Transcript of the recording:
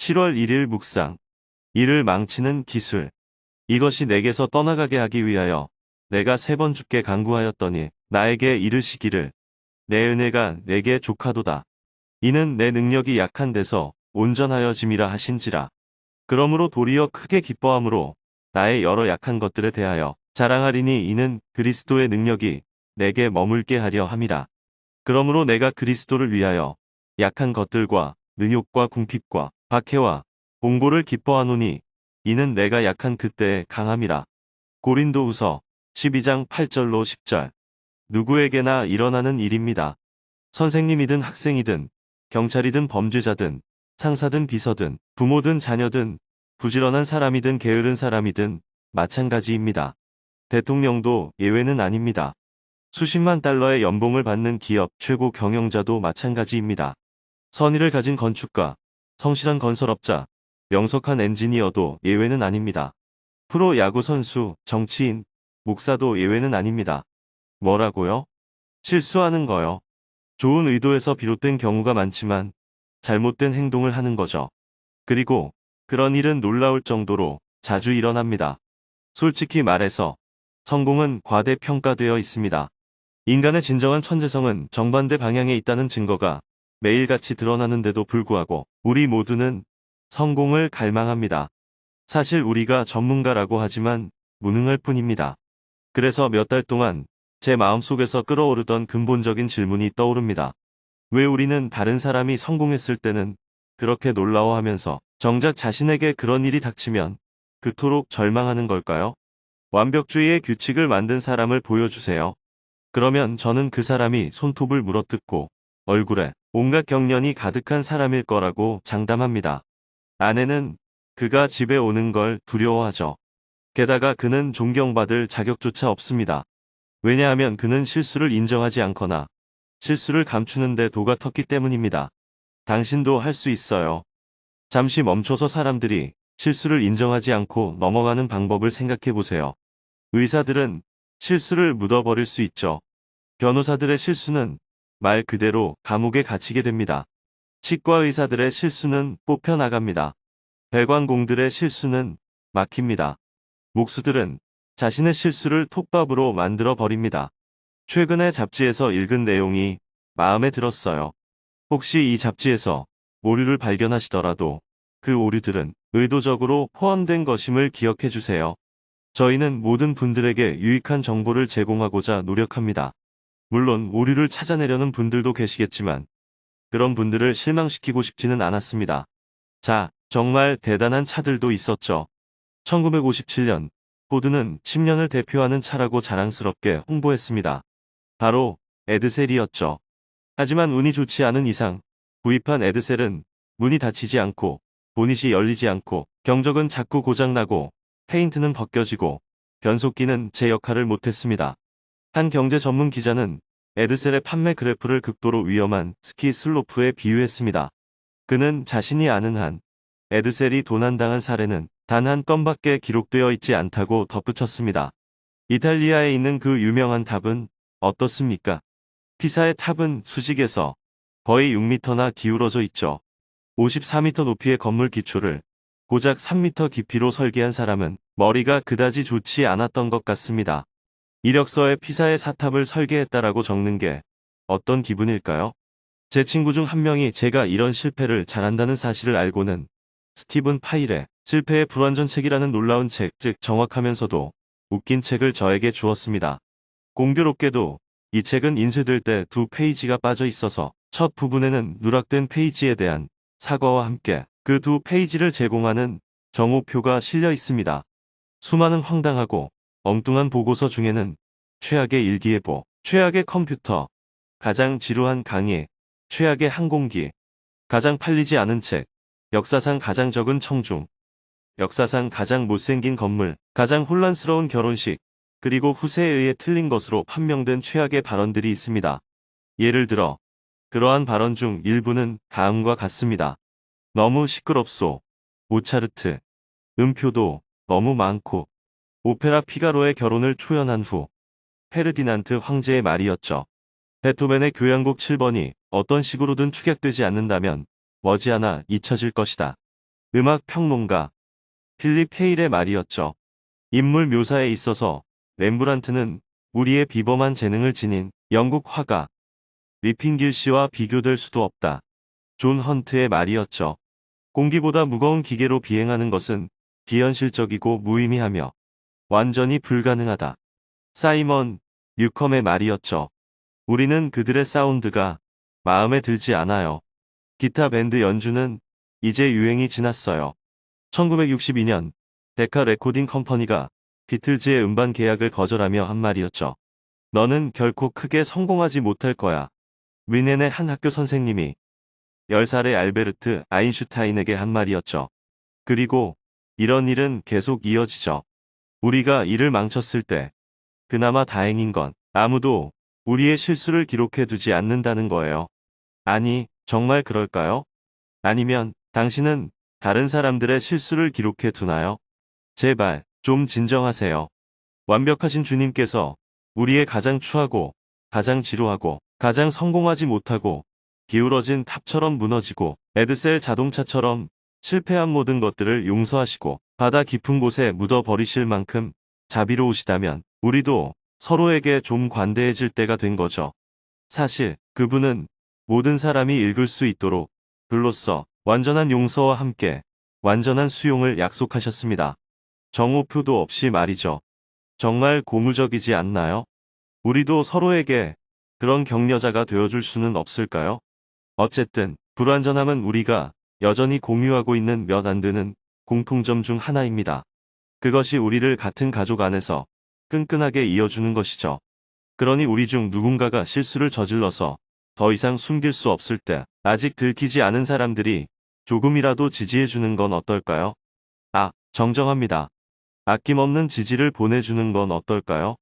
7월 1일 묵상. 이를 망치는 기술. 이것이 내게서 떠나가게 하기 위하여 내가 3번 주께 간구하였더니 나에게 이르시기를 내 은혜가 내게 족하도다. 이는 내 능력이 약한 데서 온전하여짐이라 하신지라. 그러므로 도리어 크게 기뻐함으로 나의 여러 약한 것들에 대하여 자랑하리니 이는 그리스도의 능력이 내게 머물게 하려 함이라. 그러므로 내가 그리스도를 위하여 약한 것들과 능욕과 궁핍과 박해와 공고를 기뻐하노니 이는 내가 약한 그때의 강함이라. 고린도후서 12장 8절로 10절. 누구에게나 일어나는 일입니다. 선생님이든 학생이든 경찰이든 범죄자든 상사든 비서든 부모든 자녀든 부지런한 사람이든 게으른 사람이든 마찬가지입니다. 대통령도 예외는 아닙니다. 수십만 달러의 연봉을 받는 기업 최고 경영자도 마찬가지입니다. 선의를 가진 건축가, 성실한 건설업자, 명석한 엔지니어도 예외는 아닙니다. 프로 야구 선수, 정치인, 목사도 예외는 아닙니다. 뭐라고요? 실수하는 거요. 좋은 의도에서 비롯된 경우가 많지만 잘못된 행동을 하는 거죠. 그리고 그런 일은 놀라울 정도로 자주 일어납니다. 솔직히 말해서 성공은 과대평가되어 있습니다. 인간의 진정한 천재성은 정반대 방향에 있다는 증거가 매일같이 드러나는데도 불구하고 우리 모두는 성공을 갈망합니다. 사실 우리가 전문가라고 하지만 무능할 뿐입니다. 그래서 몇 달 동안 제 마음속에서 끓어오르던 근본적인 질문이 떠오릅니다. 왜 우리는 다른 사람이 성공했을 때는 그렇게 놀라워하면서 정작 자신에게 그런 일이 닥치면 그토록 절망하는 걸까요? 완벽주의의 규칙을 만든 사람을 보여주세요. 그러면 저는 그 사람이 손톱을 물어뜯고 얼굴에 온갖 경련이 가득한 사람일 거라고 장담합니다. 아내는 그가 집에 오는 걸 두려워하죠. 게다가 그는 존경받을 자격조차 없습니다. 왜냐하면 그는 실수를 인정하지 않거나 실수를 감추는 데 도가 텄기 때문입니다. 당신도 할 수 있어요. 잠시 멈춰서 사람들이 실수를 인정하지 않고 넘어가는 방법을 생각해 보세요. 의사들은 실수를 묻어버릴 수 있죠. 변호사들의 실수는 말 그대로 감옥에 갇히게 됩니다. 치과 의사들의 실수는 뽑혀나갑니다. 배관공들의 실수는 막힙니다. 목수들은 자신의 실수를 톱밥으로 만들어 버립니다. 최근에 잡지에서 읽은 내용이 마음에 들었어요. 혹시 이 잡지에서 오류를 발견하시더라도 그 오류들은 의도적으로 포함된 것임을 기억해 주세요. 저희는 모든 분들에게 유익한 정보를 제공하고자 노력합니다. 물론 오류를 찾아내려는 분들도 계시겠지만 그런 분들을 실망시키고 싶지는 않았습니다. 자, 정말 대단한 차들도 있었죠. 1957년 포드는 10년을 대표하는 차라고 자랑스럽게 홍보했습니다. 바로 에드셀이었죠. 하지만 운이 좋지 않은 이상 구입한 에드셀은 문이 닫히지 않고 보닛이 열리지 않고 경적은 자꾸 고장나고 페인트는 벗겨지고 변속기는 제 역할을 못했습니다. 한 경제 전문 기자는 에드셀의 판매 그래프를 극도로 위험한 스키 슬로프에 비유했습니다. 그는 자신이 아는 한 에드셀이 도난당한 사례는 단 한 건밖에 기록되어 있지 않다고 덧붙였습니다. 이탈리아에 있는 그 유명한 탑은 어떻습니까? 피사의 탑은 수직에서 거의 6m나 기울어져 있죠. 54m 높이의 건물 기초를 고작 3m 깊이로 설계한 사람은 머리가 그다지 좋지 않았던 것 같습니다. 이력서에 피사의 사탑을 설계했다라고 적는 게 어떤 기분일까요? 제 친구 중 한 명이 제가 이런 실패를 잘한다는 사실을 알고는 스티븐 파일의 실패의 불완전책이라는 놀라운 책, 즉 정확하면서도 웃긴 책을 저에게 주었습니다. 공교롭게도 이 책은 인쇄될 때 2페이지가 빠져 있어서 첫 부분에는 누락된 페이지에 대한 사과와 함께 그 2페이지를 제공하는 정오표가 실려 있습니다. 수많은 황당하고 엉뚱한 보고서 중에는 최악의 일기예보, 최악의 컴퓨터, 가장 지루한 강의, 최악의 항공기, 가장 팔리지 않은 책, 역사상 가장 적은 청중, 역사상 가장 못생긴 건물, 가장 혼란스러운 결혼식, 그리고 후세에 의해 틀린 것으로 판명된 최악의 발언들이 있습니다. 예를 들어 그러한 발언 중 일부는 다음과 같습니다. 너무 시끄럽소. 모차르트. 음표도 너무 많고. 오페라 피가로의 결혼을 초연한 후 페르디난트 황제의 말이었죠. 베토벤의 교향곡 7번이 어떤 식으로든 축약되지 않는다면 머지않아 잊혀질 것이다. 음악 평론가 필립 헤일의 말이었죠. 인물 묘사에 있어서 렘브란트는 우리의 비범한 재능을 지닌 영국 화가 리핑길 씨와 비교될 수도 없다. 존 헌트의 말이었죠. 공기보다 무거운 기계로 비행하는 것은 비현실적이고 무의미하며 완전히 불가능하다. 사이먼 뉴컴의 말이었죠. 우리는 그들의 사운드가 마음에 들지 않아요. 기타 밴드 연주는 이제 유행이 지났어요. 1962년 데카 레코딩 컴퍼니가 비틀즈의 음반 계약을 거절하며 한 말이었죠. 너는 결코 크게 성공하지 못할 거야. 뮌헨의 한 학교 선생님이 10살의 알베르트 아인슈타인에게 한 말이었죠. 그리고 이런 일은 계속 이어지죠. 우리가 일을 망쳤을 때 그나마 다행인 건 아무도 우리의 실수를 기록해 두지 않는다는 거예요. 아니, 정말 그럴까요? 아니면 당신은 다른 사람들의 실수를 기록해 두나요? 제발 좀 진정하세요. 완벽하신 주님께서 우리의 가장 추하고 가장 지루하고 가장 성공하지 못하고 기울어진 탑처럼 무너지고 에드셀 자동차처럼 실패한 모든 것들을 용서하시고 바다 깊은 곳에 묻어버리실 만큼 자비로우시다면 우리도 서로에게 좀 관대해질 때가 된 거죠. 사실 그분은 모든 사람이 읽을 수 있도록 글로써 완전한 용서와 함께 완전한 수용을 약속하셨습니다. 정오표도 없이 말이죠. 정말 고무적이지 않나요? 우리도 서로에게 그런 격려자가 되어줄 수는 없을까요? 어쨌든 불완전함은 우리가 여전히 공유하고 있는 몇 안 되는 공통점 중 하나입니다. 그것이 우리를 같은 가족 안에서 끈끈하게 이어주는 것이죠. 그러니 우리 중 누군가가 실수를 저질러서 더 이상 숨길 수 없을 때 아직 들키지 않은 사람들이 조금이라도 지지해주는 건 어떨까요? 정정합니다. 아낌없는 지지를 보내주는 건 어떨까요?